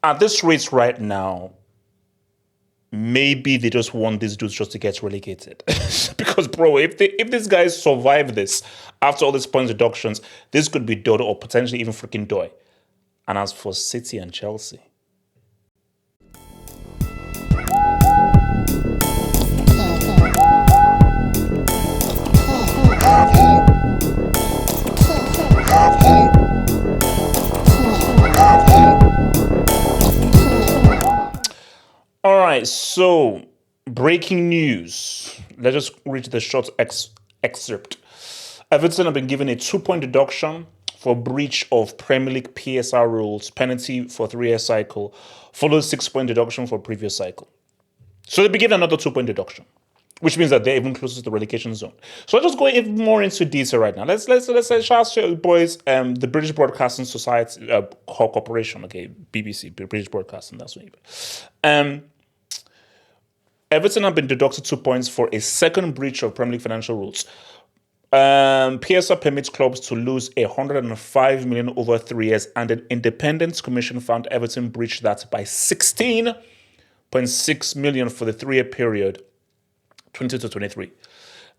At this rate right now, maybe they just want these dudes just to get relegated. Because, bro, if these guys survive this after all these points deductions, this could be Dodo or potentially even freaking Doi. And as for City and Chelsea, all right, so breaking news. Let's just read the short excerpt. Everton have been given a 2-point deduction for breach of Premier League PSR rules, penalty for 3-year cycle, follows 6-point deduction for previous cycle. So they'll be given another 2-point deduction, which means that they're even closer to the relegation zone. So let's just go even more into detail right now. Let's say, shout out to boys, the British Broadcasting Society Corporation, okay, BBC, British Broadcasting, that's what you Everton have been deducted 2 points for a second breach of Premier League financial rules. PSR permits clubs to lose 105 million over 3 years, and an independent commission found Everton breached that by 16.6 million for the 3-year period, 20 to 23.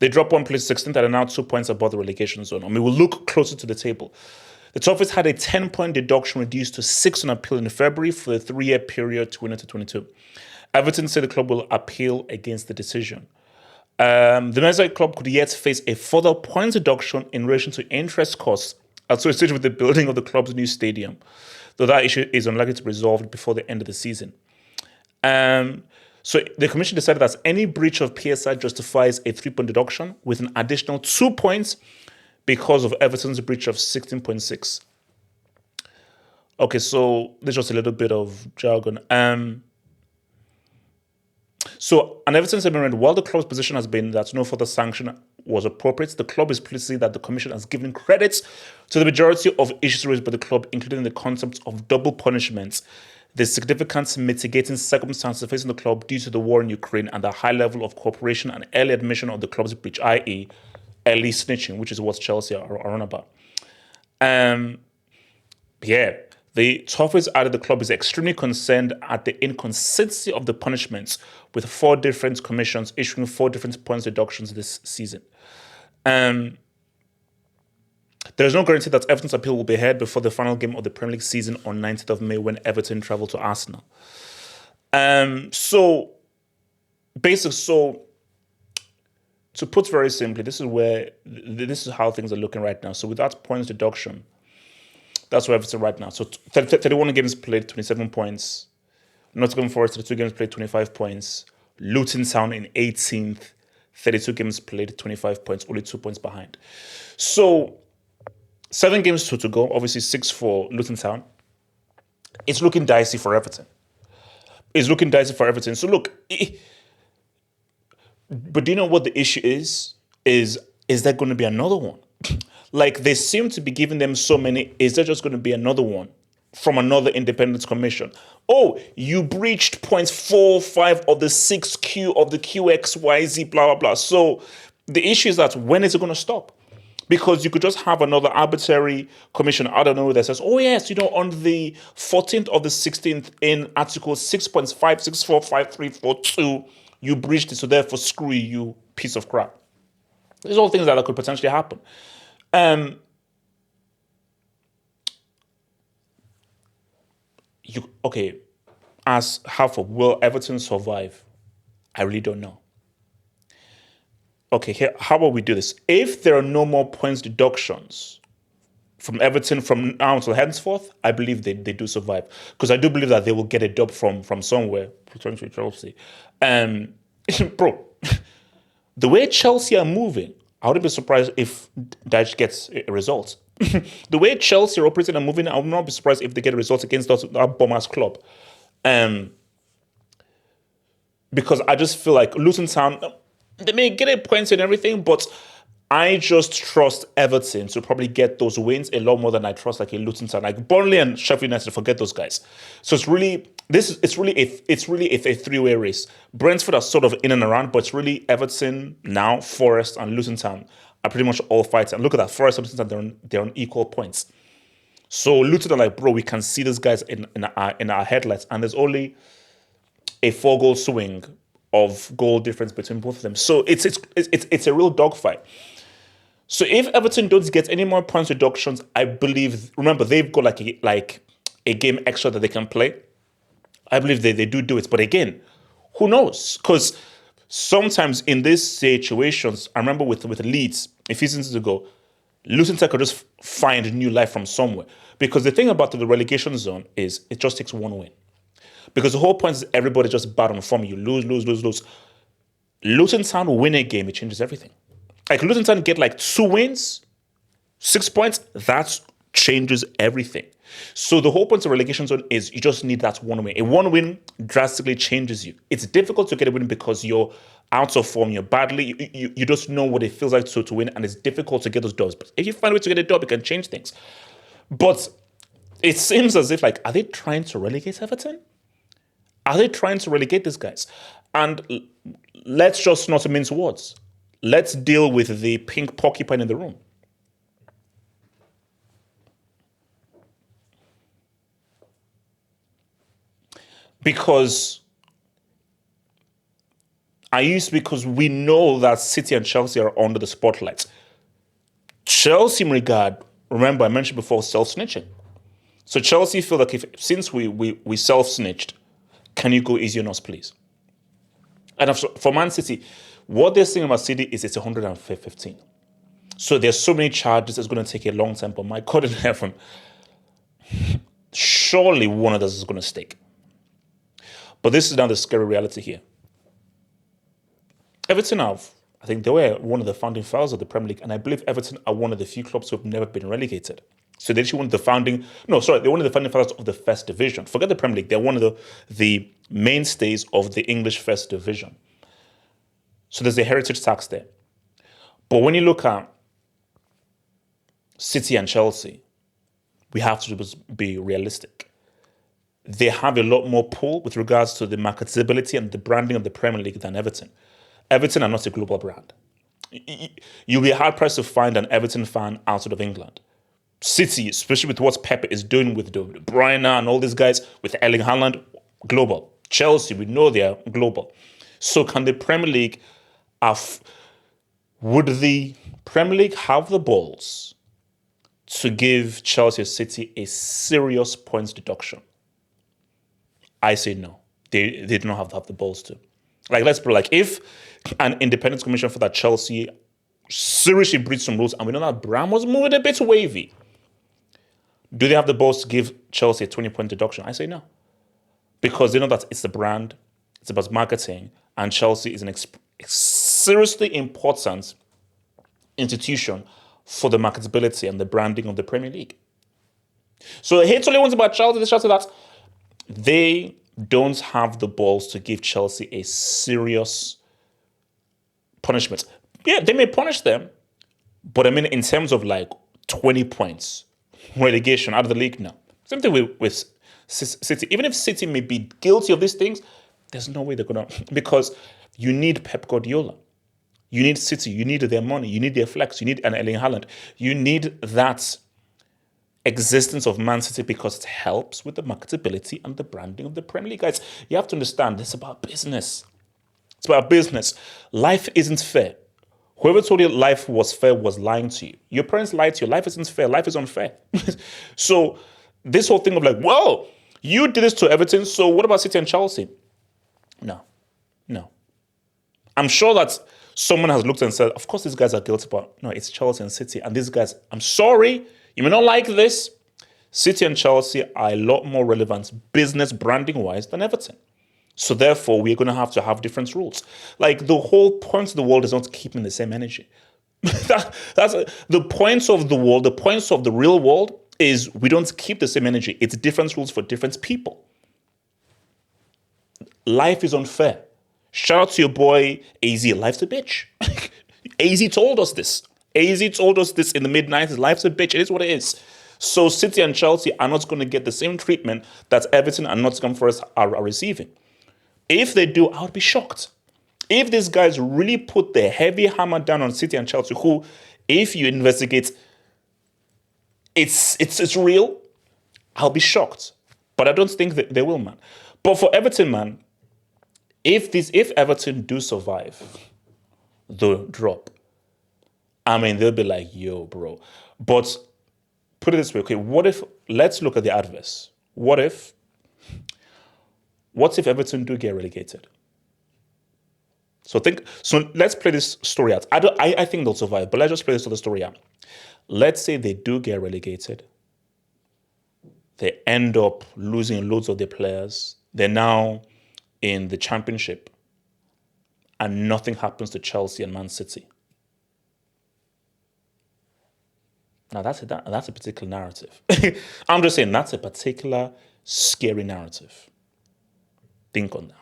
They dropped one place 16th and are now 2 points above the relegation zone. I mean, we'll look closer to the table. The toughest had a 10-point deduction reduced to 6 on appeal in February for the 3-year period, 20 to 22. Everton said the club will appeal against the decision. The Merseyside club could yet face a further point deduction in relation to interest costs associated with the building of the club's new stadium, though that issue is unlikely to be resolved before the end of the season. So the commission decided that any breach of PSI justifies a 3-point deduction with an additional 2 points because of Everton's breach of 16.6. Okay, so there's just a little bit of jargon. So an Everton statement read, while the club's position has been that no further sanction was appropriate, the club is pleased to see that the commission has given credit to the majority of issues raised by the club, including the concept of double punishments, the significant mitigating circumstances facing the club due to the war in Ukraine, and the high level of cooperation and early admission of the club's breach, i.e. early snitching, which is what Chelsea are on about. The Toffees added the club is extremely concerned at the inconsistency of the punishments, with 4 different commissions issuing 4 different points deductions this season. There is no guarantee that Everton's appeal will be heard before the final game of the Premier League season on 19th of May when Everton travel to Arsenal. So to put very simply, this is how things are looking right now. So without points deduction, that's where Everton right now. So 31 games played, 27 points. Nottingham Forest, 32 games played, 25 points. Luton Town in 18th, 32 games played, 25 points, only 2 points behind. So 7 games to go, obviously 6 for Luton Town. It's looking dicey for Everton. So look, but do you know what the issue is? Is there going to be another one? Like, they seem to be giving them so many. Is there just going to be another one from another independent commission? Oh, you breached points 4, 5 of the 6Q of the QXYZ, blah, blah, blah. So the issue is that when is it going to stop? Because you could just have another arbitrary commission, I don't know, that says, oh yes, on the 14th of the 16th in Article 6.564534.2, you breached it, so therefore screw you piece of crap. These are all things that could potentially happen. As half of will Everton survive? I really don't know. Okay, here, how about we do this? If there are no more points deductions from Everton from now until henceforth, I believe they do survive. Because I do believe that they will get a dub from somewhere, potentially Chelsea. Bro, the way Chelsea are moving, I wouldn't be surprised if Dyche gets a result. The way Chelsea are operating and moving, I would not be surprised if they get a result against that bum-ass club. Because I just feel like Luton Town, they may get a point and everything, but I just trust Everton to probably get those wins a lot more than I trust like a Luton Town. Like Burnley and Sheffield United, forget those guys. So it's really a three-way race. Brentford are sort of in and around, but it's really Everton now, Forest, and Luton Town are pretty much all fighting. And look at that, Forest and Luton Town, they're on equal points. So Luton are like, bro, we can see these guys in our headlights, and there's only a 4-goal swing of goal difference between both of them. So it's a real dogfight. So if Everton don't get any more points reductions, I believe, remember, they've got like a game extra that they can play. I believe they do it. But again, who knows? Because sometimes in these situations, I remember with Leeds, a few seasons ago, Luton could just find new life from somewhere. Because the thing about the relegation zone is it just takes one win. Because the whole point is everybody just bad on form. You lose, lose, lose, lose. Luton Town win a game, it changes everything. Like Luton Town get like 2 wins, 6 points, that changes everything. So the whole point of relegation zone is you just need that one win. A one win drastically changes you. It's difficult to get a win because you're out of form, you're badly, you just know what it feels like to win, and it's difficult to get those dubs. But if you find a way to get a dub, it can change things. But it seems as if, like, are they trying to relegate Everton? Are they trying to relegate these guys? And let's just not mince words. Let's deal with the pink porcupine in the room. Because we know that City and Chelsea are under the spotlight. Chelsea, in regard, remember I mentioned before, self-snitching. So Chelsea feel like since we self-snitched, can you go easy on us, please? And for Man City, what they're saying about City is it's 115. So there's so many charges, it's going to take a long time. But my God in heaven, surely one of us is going to stick. But this is now the scary reality here. Everton I think they were one of the founding fathers of the Premier League, and I believe Everton are one of the few clubs who have never been relegated. So they're one of the founding fathers of the First Division. Forget the Premier League, they're one of the mainstays of the English First Division. So there's a heritage tax there. But when you look at City and Chelsea, we have to just be realistic. They have a lot more pull with regards to the marketability and the branding of the Premier League than Everton. Everton are not a global brand. You'll be hard-pressed to find an Everton fan outside of England. City, especially with what Pep is doing with De Bruyne and all these guys, with Erling Haaland, global. Chelsea, we know they are global. So can the Premier League would the Premier League have the balls to give Chelsea or City a serious points deduction? I say no. They do not have the balls to. Like, let's put if an independent commission for that Chelsea seriously breached some rules, and we know that Bram was moving a bit wavy, do they have the balls to give Chelsea a 20-point deduction? I say no. Because they know that it's the brand, it's about marketing, and Chelsea is an seriously important institution for the marketability and the branding of the Premier League. So I hate only ones about Chelsea, that they don't have the balls to give Chelsea a serious punishment. Yeah, they may punish them, but I mean in terms of 20 points, relegation out of the league, no. Same thing with City. Even if City may be guilty of these things, there's no way they're going to, because you need Pep Guardiola. You need City. You need their money. You need their flex. You need an Erling Haaland. You need that existence of Man City because it helps with the marketability and the branding of the Premier League. Guys, you have to understand, this is about business. It's about business. Life isn't fair. Whoever told you life was fair was lying to you. Your parents lied to you. Life isn't fair. Life is unfair. So this whole thing of well, you did this to Everton, so what about City and Chelsea? No. I'm sure that someone has looked and said, of course these guys are guilty, but no, it's Chelsea and City. And these guys, I'm sorry, you may not like this. City and Chelsea are a lot more relevant business branding-wise than Everton. So therefore, we're going to have different rules. The whole point of the world is not keeping the same energy. That's the points of the world. The points of the real world is we don't keep the same energy. It's different rules for different people. Life is unfair. Shout out to your boy AZ. Life's a bitch. AZ told us this. AZ told us this in the mid-90s. Life's a bitch. It is what it is. So City and Chelsea are not going to get the same treatment that Everton and Nottingham Forest are receiving. If they do, I would be shocked. If these guys really put the heavy hammer down on City and Chelsea, who, if you investigate, it's real. I'll be shocked. But I don't think that they will, man. But for Everton, man, if Everton do survive the drop, I mean, they'll be like, yo, bro. But put it this way, okay, let's look at the adverse. What if Everton do get relegated? So let's play this story out. I think they'll survive, but let's just play this other story out. Let's say they do get relegated. They end up losing loads of their players. They're now in the championship, and nothing happens to Chelsea and Man City. Now that's a particular narrative. I'm just saying that's a particular scary narrative. Think on that.